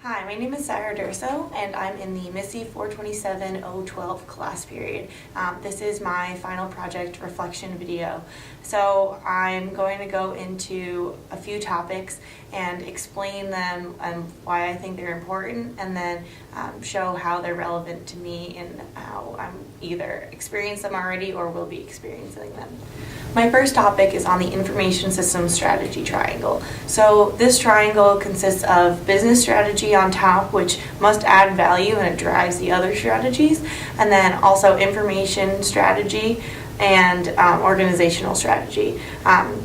Hi, my name is Sarah Durso, and I'm in the Missy 427-012 class period. This is my final project reflection video. So I'm going to go into a few topics and explain them and why I think they're important, and then show how they're relevant to me and how I'm either experienced them already or will be experiencing them. My first topic is on the information systems strategy triangle. So this triangle consists of business strategy on top, which must add value and it drives the other strategies, and then also information strategy and organizational strategy.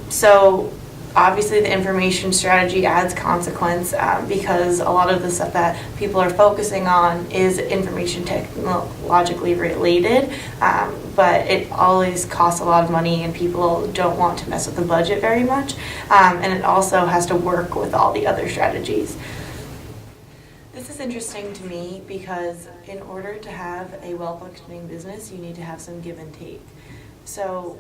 So obviously the information strategy adds consequence because a lot of the stuff that people are focusing on is information technologically related, but it always costs a lot of money and people don't want to mess with the budget very much, and it also has to work with all the other strategies. This is interesting to me because in order to have a well-functioning business, you need to have some give and take. So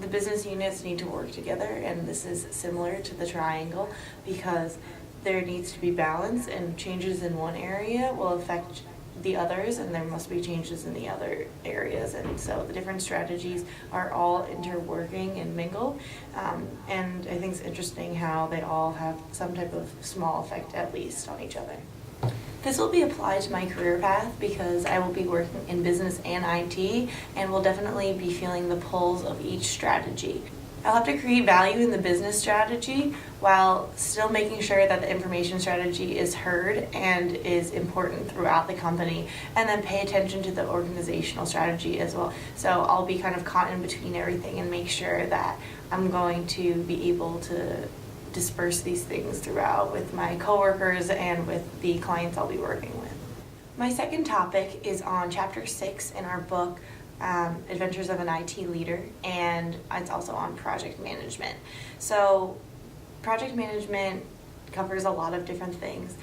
the business units need to work together, and this is similar to the triangle because there needs to be balance, and changes in one area will affect the others, and there must be changes in the other areas, and so the different strategies are all interworking and mingled, and I think it's interesting how they all have some type of small effect at least on each other. This will be applied to my career path because I will be working in business and IT and will definitely be feeling the pulls of each strategy. I'll have to create value in the business strategy while still making sure that the information strategy is heard and is important throughout the company, and then pay attention to the organizational strategy as well. So I'll be kind of caught in between everything and make sure that I'm going to be able to disperse these things throughout with my coworkers and with the clients I'll be working with. My second topic is on chapter 6 in our book, Adventures of an IT Leader, and it's also on project management. So project management covers a lot of different things,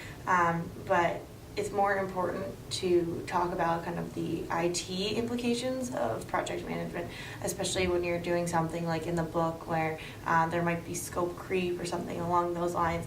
but it's more important to talk about kind of the IT implications of project management, especially when you're doing something like in the book where there might be scope creep or something along those lines.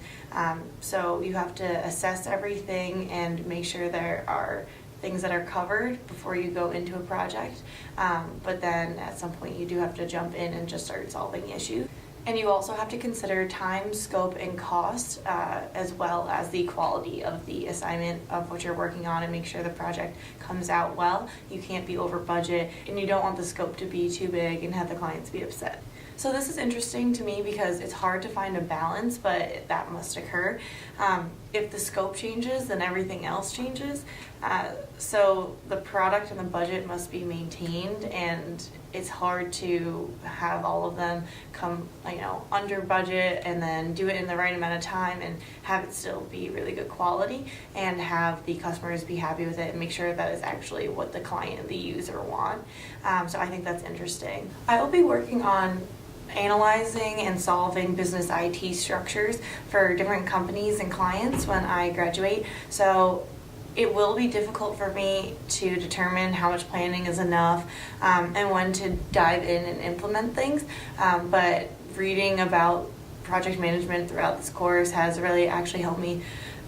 So you have to assess everything and make sure there are things that are covered before you go into a project. But then at some point you do have to jump in and just start solving issues. And you also have to consider time, scope, and cost, as well as the quality of the assignment of what you're working on, and make sure the project comes out well. You can't be over budget, and you don't want the scope to be too big and have the clients be upset. So this is interesting to me because it's hard to find a balance, but that must occur. If the scope changes, then everything else changes. So the product and the budget must be maintained, and it's hard to have all of them come, under budget and then do it in the right amount of time and have it still be really good quality and have the customers be happy with it and make sure that is actually what the client and the user want. So I think that's interesting. I will be working on analyzing and solving business IT structures for different companies and clients when I graduate. So it will be difficult for me to determine how much planning is enough and when to dive in and implement things. But reading about project management throughout this course has really actually helped me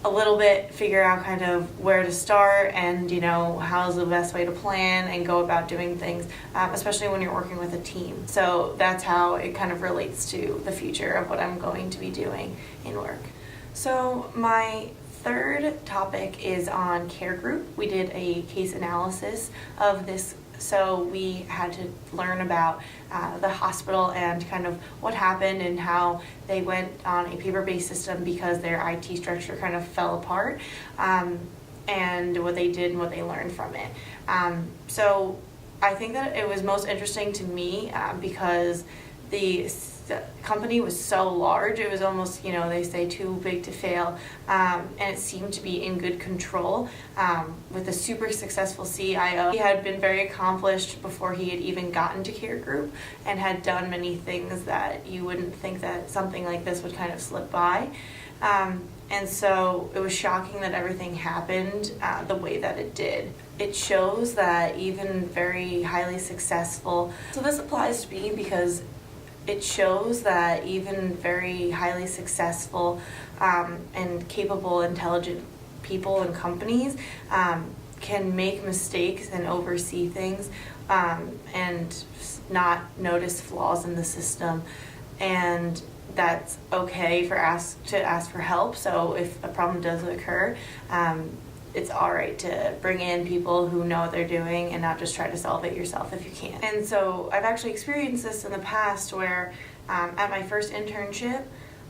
a little bit figure out kind of where to start and how's the best way to plan and go about doing things, especially when you're working with a team. So that's how it kind of relates to the future of what I'm going to be doing in work. So my third topic is on care group. We did a case analysis of this. So we had to learn about the hospital and kind of what happened and how they went on a paper-based system because their IT structure kind of fell apart, and what they did and what they learned from it. So I think that it was most interesting to me because the company was so large, it was almost, they say too big to fail, and it seemed to be in good control with a super successful CIO. He had been very accomplished before he had even gotten to care group and had done many things that you wouldn't think that something like this would kind of slip by. And so it was shocking that everything happened the way that it did. It shows that even very highly successful, so this applies to me because it shows that even very highly successful and capable, intelligent people and companies can make mistakes and oversee things and not notice flaws in the system, and that's okay to ask for help. So if a problem does occur, it's all right to bring in people who know what they're doing and not just try to solve it yourself if you can. And so I've actually experienced this in the past where at my first internship,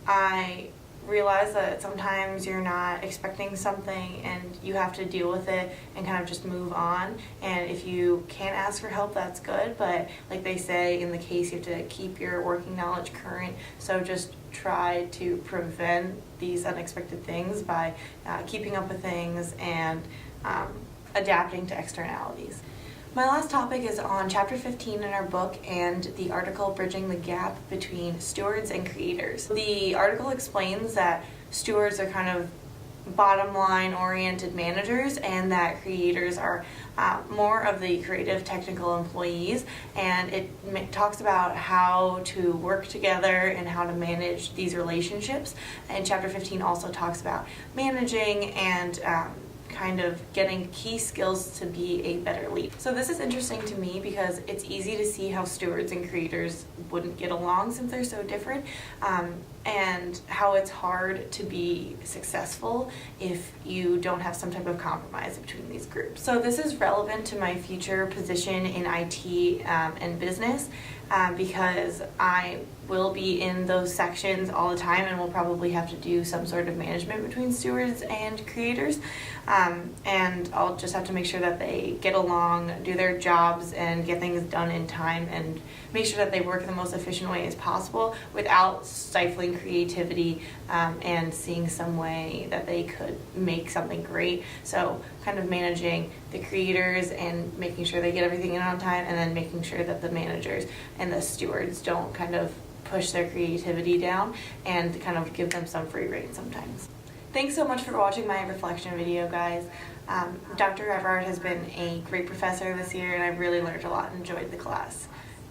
I realized that sometimes you're not expecting something and you have to deal with it and kind of just move on. And if you can't ask for help, that's good, but like they say in the case, you have to keep your working knowledge current. So just try to prevent these unexpected things by keeping up with things and adapting to externalities. My last topic is on chapter 15 in our book and the article Bridging the Gap Between Stewards and Creators. The article explains that stewards are kind of bottom line oriented managers and that creators are more of the creative technical employees, and it talks about how to work together and how to manage these relationships. And chapter 15 also talks about managing and kind of getting key skills to be a better lead. So this is interesting to me because it's easy to see how stewards and creators wouldn't get along since they're so different, and how it's hard to be successful if you don't have some type of compromise between these groups. So this is relevant to my future position in IT and business because I will be in those sections all the time and will probably have to do some sort of management between stewards and creators. And I'll just have to make sure that they get along, do their jobs, and get things done in time, and make sure that they work in the most efficient way as possible without stifling creativity and seeing some way that they could make something great. So kind of managing the creators and making sure they get everything in on time, and then making sure that the managers and the stewards don't kind of push their creativity down and kind of give them some free rein sometimes. Thanks so much for watching my reflection video, guys. Dr. Everard has been a great professor this year, and I've really learned a lot and enjoyed the class.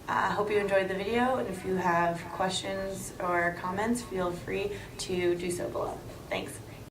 I hope you enjoyed the video, and if you have questions or comments, feel free to do so below. Thanks.